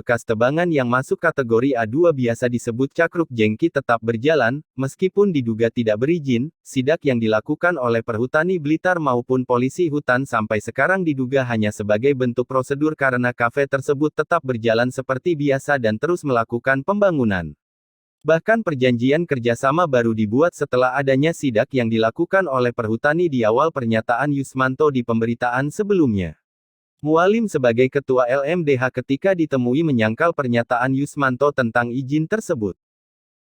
bekas tebangan yang masuk kategori A2 biasa disebut cakruk jengki tetap berjalan, meskipun diduga tidak berizin. Sidak yang dilakukan oleh Perhutani Blitar maupun polisi hutan sampai sekarang diduga hanya sebagai bentuk prosedur karena kafe tersebut tetap berjalan seperti biasa dan terus melakukan pembangunan. Bahkan perjanjian kerjasama baru dibuat setelah adanya sidak yang dilakukan oleh Perhutani di awal pernyataan Yusmanto di pemberitaan sebelumnya. Mualim sebagai ketua LMDH ketika ditemui menyangkal pernyataan Yusmanto tentang izin tersebut.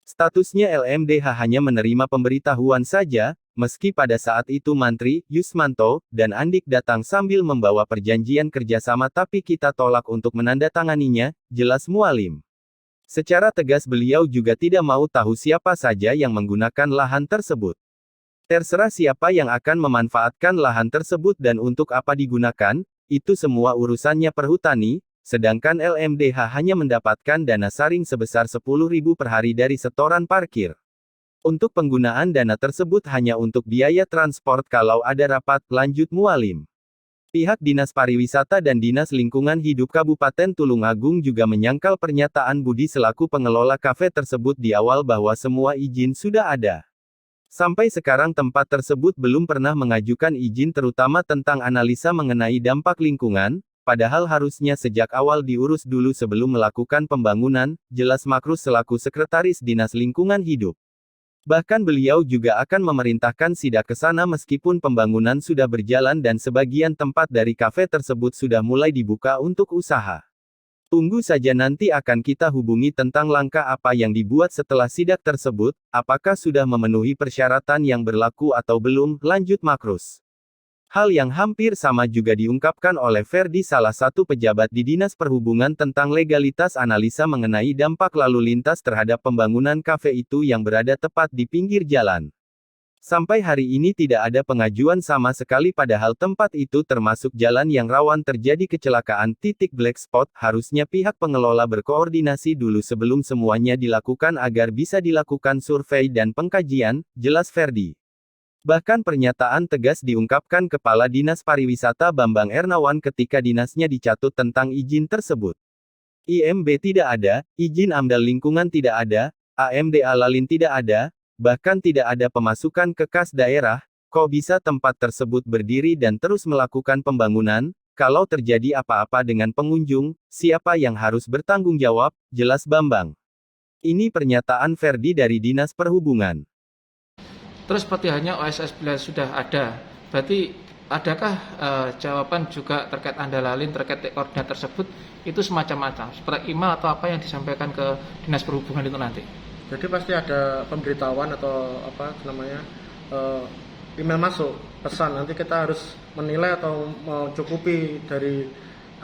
Statusnya LMDH hanya menerima pemberitahuan saja, meski pada saat itu Mantri, Yusmanto, dan Andik datang sambil membawa perjanjian kerjasama tapi kita tolak untuk menandatanganinya, jelas Mualim. Secara tegas beliau juga tidak mau tahu siapa saja yang menggunakan lahan tersebut. Terserah siapa yang akan memanfaatkan lahan tersebut dan untuk apa digunakan, itu semua urusannya Perhutani, sedangkan LMDH hanya mendapatkan dana saring sebesar 10.000 per hari dari setoran parkir. Untuk penggunaan dana tersebut hanya untuk biaya transport kalau ada rapat, lanjut Mualim. Pihak Dinas Pariwisata dan Dinas Lingkungan Hidup Kabupaten Tulungagung juga menyangkal pernyataan Budi selaku pengelola kafe tersebut di awal bahwa semua izin sudah ada. Sampai sekarang tempat tersebut belum pernah mengajukan izin terutama tentang analisa mengenai dampak lingkungan, padahal harusnya sejak awal diurus dulu sebelum melakukan pembangunan, jelas Makrus selaku Sekretaris Dinas Lingkungan Hidup. Bahkan beliau juga akan memerintahkan sidak ke sana meskipun pembangunan sudah berjalan dan sebagian tempat dari kafe tersebut sudah mulai dibuka untuk usaha. Tunggu saja nanti akan kita hubungi tentang langkah apa yang dibuat setelah sidak tersebut, apakah sudah memenuhi persyaratan yang berlaku atau belum, lanjut Makrus. Hal yang hampir sama juga diungkapkan oleh Ferdi salah satu pejabat di Dinas Perhubungan tentang legalitas analisa mengenai dampak lalu lintas terhadap pembangunan kafe itu yang berada tepat di pinggir jalan. Sampai hari ini tidak ada pengajuan sama sekali padahal tempat itu termasuk jalan yang rawan terjadi kecelakaan titik black spot, harusnya pihak pengelola berkoordinasi dulu sebelum semuanya dilakukan agar bisa dilakukan survei dan pengkajian, jelas Ferdi. Bahkan pernyataan tegas diungkapkan Kepala Dinas Pariwisata Bambang Ernawan ketika dinasnya dicatut tentang izin tersebut. IMB tidak ada, izin AMDAL lingkungan tidak ada, AMDA Lalin tidak ada, bahkan tidak ada pemasukan ke kas daerah, kok bisa tempat tersebut berdiri dan terus melakukan pembangunan, kalau terjadi apa-apa dengan pengunjung, siapa yang harus bertanggung jawab, jelas Bambang. Ini pernyataan Ferdi dari Dinas Perhubungan. Terus seperti hanya OSS bila sudah ada, berarti adakah jawaban juga terkait Andalalin, terkait koordinat tersebut, itu semacam-macam, seperti email atau apa yang disampaikan ke Dinas Perhubungan itu nanti? Jadi pasti ada pemberitahuan atau email masuk, pesan, nanti kita harus menilai atau mencukupi dari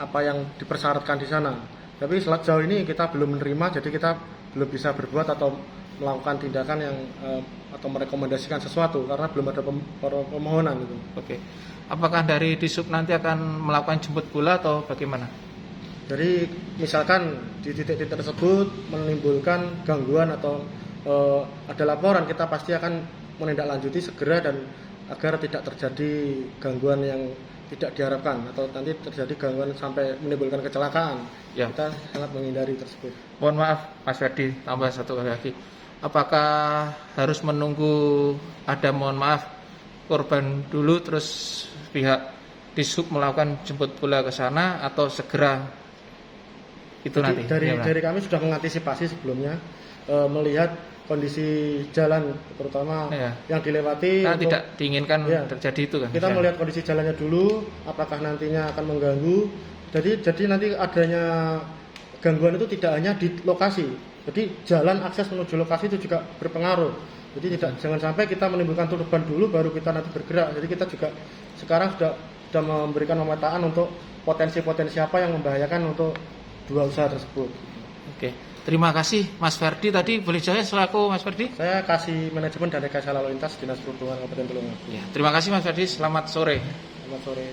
apa yang dipersyaratkan di sana. Tapi sejauh ini kita belum menerima, jadi kita belum bisa berbuat atau melakukan tindakan yang atau merekomendasikan sesuatu karena belum ada permohonan gitu. Oke. Apakah dari Disub nanti akan melakukan jemput bola atau bagaimana? Jadi misalkan di titik-titik tersebut menimbulkan gangguan atau ada laporan, kita pasti akan menindaklanjuti segera dan agar tidak terjadi gangguan yang tidak diharapkan atau nanti terjadi gangguan sampai menimbulkan kecelakaan. Ya. Kita sangat menghindari tersebut. Mohon maaf Mas Ferdi, tambah satu kali lagi. Apakah harus menunggu ada mohon maaf korban dulu terus pihak Disub melakukan jemput bola ke sana atau segera itu nanti? Dari kami sudah mengantisipasi sebelumnya melihat kondisi jalan terutama yang dilewati. Karena tidak diinginkan terjadi itu kan. Kita melihat kondisi jalannya dulu, apakah nantinya akan mengganggu. Jadi nanti adanya gangguan itu tidak hanya di lokasi. Jadi jalan akses menuju lokasi itu juga berpengaruh. Jadi jangan sampai kita menimbulkan korban dulu baru kita nanti bergerak. Jadi kita juga sekarang sudah memberikan pemetaan untuk potensi-potensi apa yang membahayakan untuk dua usaha tersebut. Oke. Terima kasih Mas Ferdi. Tadi boleh saya selaku Mas Ferdi? Saya kasih manajemen dan rekayasa lalu lintas Dinas Perhubungan Kabupaten Tulungagung. Ya, terima kasih Mas Ferdi. Selamat sore. Selamat sore.